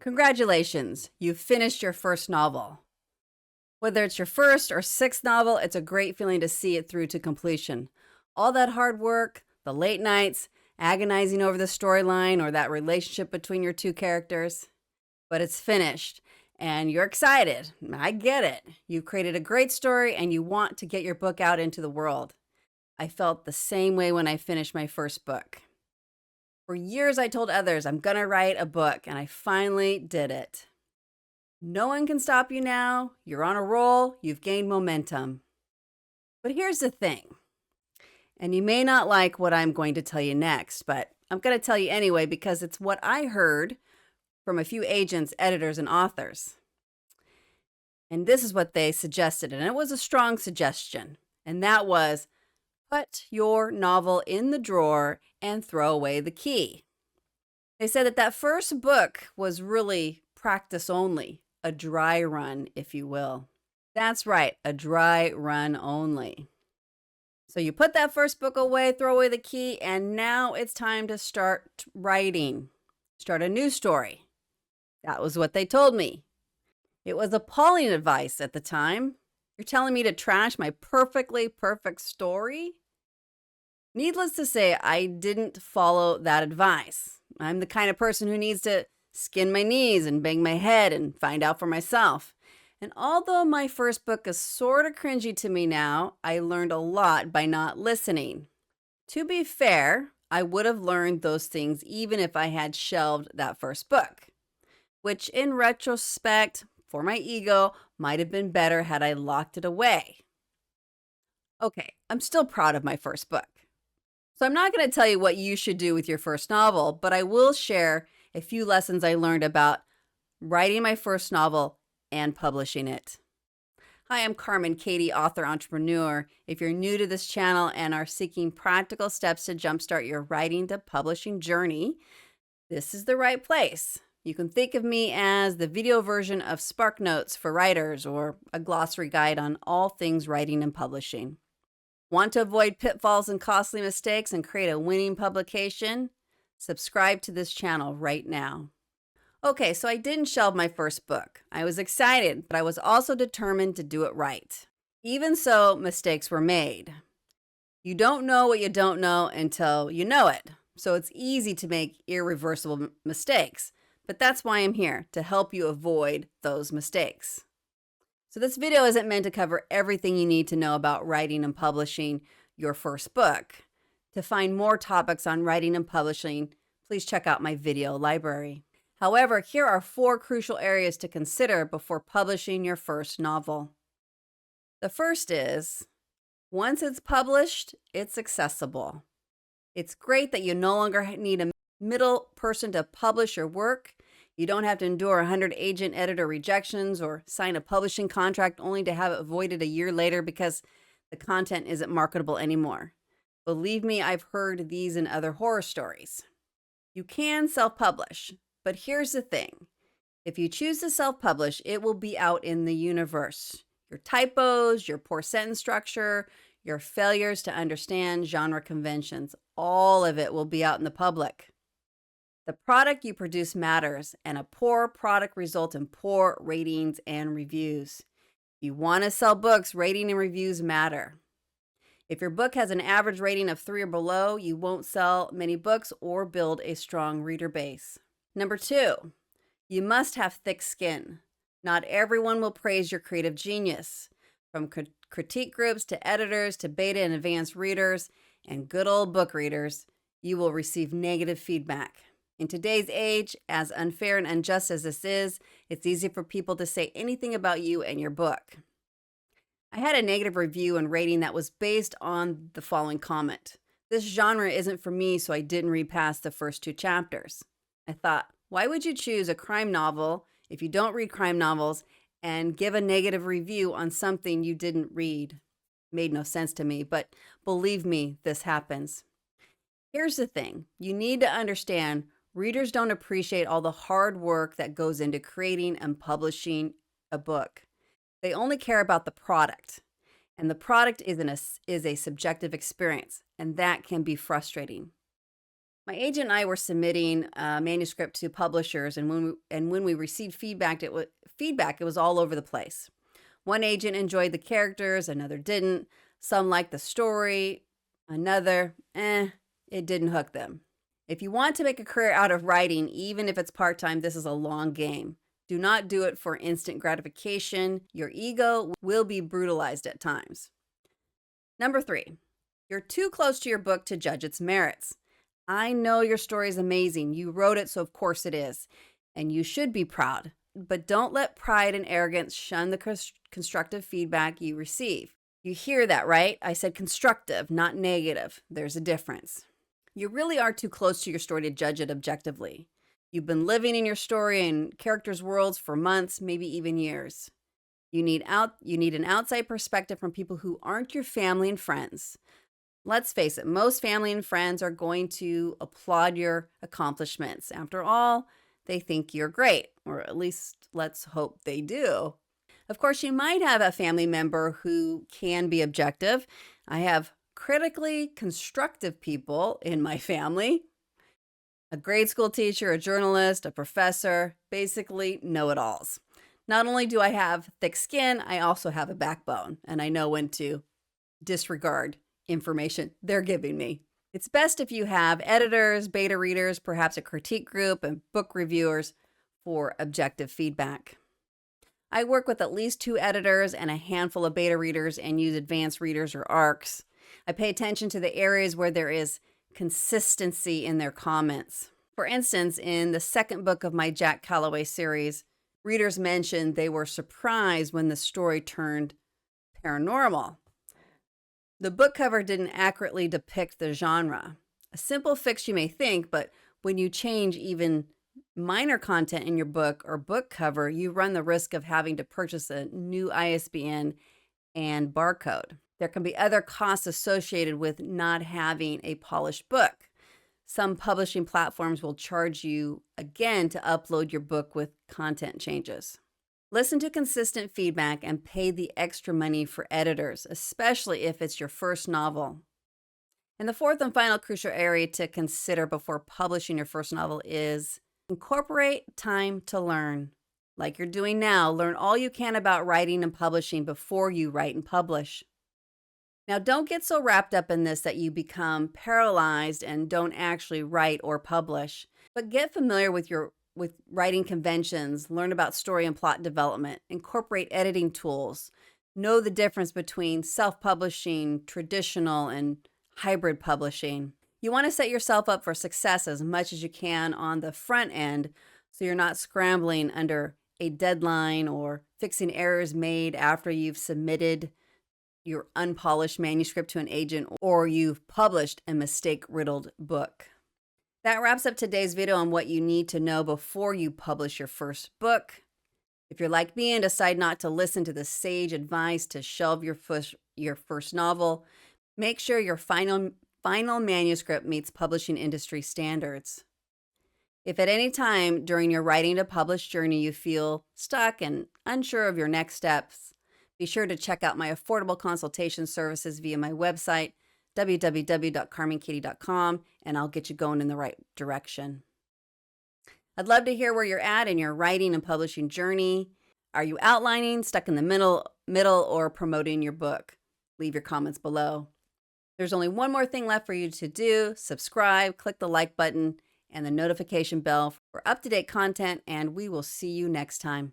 Congratulations, you've finished your first novel. Whether it's your first or sixth novel, it's a great feeling to see it through to completion. All that hard work, the late nights, agonizing over the storyline or that relationship between your two characters, but it's finished and you're excited. I get it. You've created a great story and you want to get your book out into the world. I felt the same way when I finished my first book. For years, I told others I'm going to write a book, and I finally did it. No one can stop you now. You're on a roll. You've gained momentum. But here's the thing, and you may not like what I'm going to tell you next, but I'm going to tell you anyway because it's what I heard from a few agents, editors, and authors. And this is what they suggested, and it was a strong suggestion, and that was put your novel in the drawer and throw away the key. They said that first book was really practice only, a dry run, if you will. That's right, a dry run only. So you put that first book away, throw away the key, and now it's time to start writing. Start a new story. That was what they told me. It was appalling advice at the time. You're telling me to trash my perfectly perfect story? Needless to say, I didn't follow that advice. I'm the kind of person who needs to skin my knees and bang my head and find out for myself. And although my first book is sort of cringy to me now, I learned a lot by not listening. To be fair, I would have learned those things even if I had shelved that first book, which in retrospect, for my ego, might have been better had I locked it away. Okay, I'm still proud of my first book. So I'm not going to tell you what you should do with your first novel, but I will share a few lessons I learned about writing my first novel and publishing it. Hi, I'm Carmen Cady, author entrepreneur. If you're new to this channel and are seeking practical steps to jumpstart your writing to publishing journey, this is the right place. You can think of me as the video version of Spark Notes for writers or a glossary guide on all things writing and publishing. Want to avoid pitfalls and costly mistakes and create a winning publication? Subscribe to this channel right now. Okay, so I didn't shelve my first book. I was excited, but I was also determined to do it right. Even so, mistakes were made. You don't know what you don't know until you know it. So it's easy to make irreversible mistakes, but that's why I'm here, to help you avoid those mistakes. So this video isn't meant to cover everything you need to know about writing and publishing your first book. To find more topics on writing and publishing, please check out my video library. However, here are 4 crucial areas to consider before publishing your first novel. The first is, once it's published, it's accessible. It's great that you no longer need a middle person to publish your work. You don't have to endure 100 agent editor rejections or sign a publishing contract only to have it voided a year later because the content isn't marketable anymore. Believe me, I've heard these and other horror stories. You can self-publish, but here's the thing. If you choose to self-publish, it will be out in the universe. Your typos, your poor sentence structure, your failures to understand genre conventions, all of it will be out in the public. The product you produce matters, and a poor product results in poor ratings and reviews. If you want to sell books, rating and reviews matter. If your book has an average rating of 3 or below, you won't sell many books or build a strong reader base. Number 2, you must have thick skin. Not everyone will praise your creative genius. From critique groups to editors to beta and advanced readers and good old book readers, you will receive negative feedback. In today's age, as unfair and unjust as this is, it's easy for people to say anything about you and your book. I had a negative review and rating that was based on the following comment. This genre isn't for me, so I didn't read past the first 2 chapters. I thought, why would you choose a crime novel if you don't read crime novels and give a negative review on something you didn't read? Made no sense to me, but believe me, this happens. Here's the thing. You need to understand readers don't appreciate all the hard work that goes into creating and publishing a book. They only care about the product, and the product is a subjective experience, and that can be frustrating. My agent and I were submitting a manuscript to publishers, and when we received feedback, it was all over the place. One agent enjoyed the characters, another didn't. Some liked the story, another, it didn't hook them. If you want to make a career out of writing, even if it's part-time, this is a long game. Do not do it for instant gratification. Your ego will be brutalized at times. Number 3, you're too close to your book to judge its merits. I know your story is amazing. You wrote it, so of course it is. And you should be proud. But don't let pride and arrogance shun the constructive feedback you receive. You hear that, right? I said constructive, not negative. There's a difference. You really are too close to your story to judge it objectively. You've been living in your story and characters' worlds for months, maybe even years. You need an outside perspective from people who aren't your family and friends. Let's face it, most family and friends are going to applaud your accomplishments. After all, they think you're great, or at least let's hope they do. Of course, you might have a family member who can be objective. I have critically constructive people in my family. A grade school teacher, a journalist, a professor, basically know-it-alls. Not only do I have thick skin, I also have a backbone, and I know when to disregard information they're giving me. It's best if you have editors, beta readers, perhaps a critique group, and book reviewers for objective feedback. I work with at least 2 editors and a handful of beta readers and use advanced readers or ARCs. I pay attention to the areas where there is consistency in their comments. For instance, in the second book of my Jack Calloway series, readers mentioned they were surprised when the story turned paranormal. The book cover didn't accurately depict the genre. A simple fix, you may think, but when you change even minor content in your book or book cover, you run the risk of having to purchase a new ISBN and barcode. There can be other costs associated with not having a polished book. Some publishing platforms will charge you again to upload your book with content changes. Listen to consistent feedback and pay the extra money for editors, especially if it's your first novel. And the fourth and final crucial area to consider before publishing your first novel is incorporate time to learn. Like you're doing now, learn all you can about writing and publishing before you write and publish. Now, don't get so wrapped up in this that you become paralyzed and don't actually write or publish, but get familiar with writing conventions, learn about story and plot development, incorporate editing tools, know the difference between self-publishing, traditional, and hybrid publishing. You want to set yourself up for success as much as you can on the front end so you're not scrambling under a deadline or fixing errors made after you've submitted your unpolished manuscript to an agent or you've published a mistake-riddled book. That wraps up today's video on what you need to know before you publish your first book. If you're like me and decide not to listen to the sage advice to shelve your first novel, make sure your final manuscript meets publishing industry standards. If at any time during your writing to publish journey you feel stuck and unsure of your next steps, be sure to check out my affordable consultation services via my website, www.carmencady.com, and I'll get you going in the right direction. I'd love to hear where you're at in your writing and publishing journey. Are you outlining, stuck in the middle, or promoting your book? Leave your comments below. There's only one more thing left for you to do. Subscribe, click the like button, and the notification bell for up-to-date content, and we will see you next time.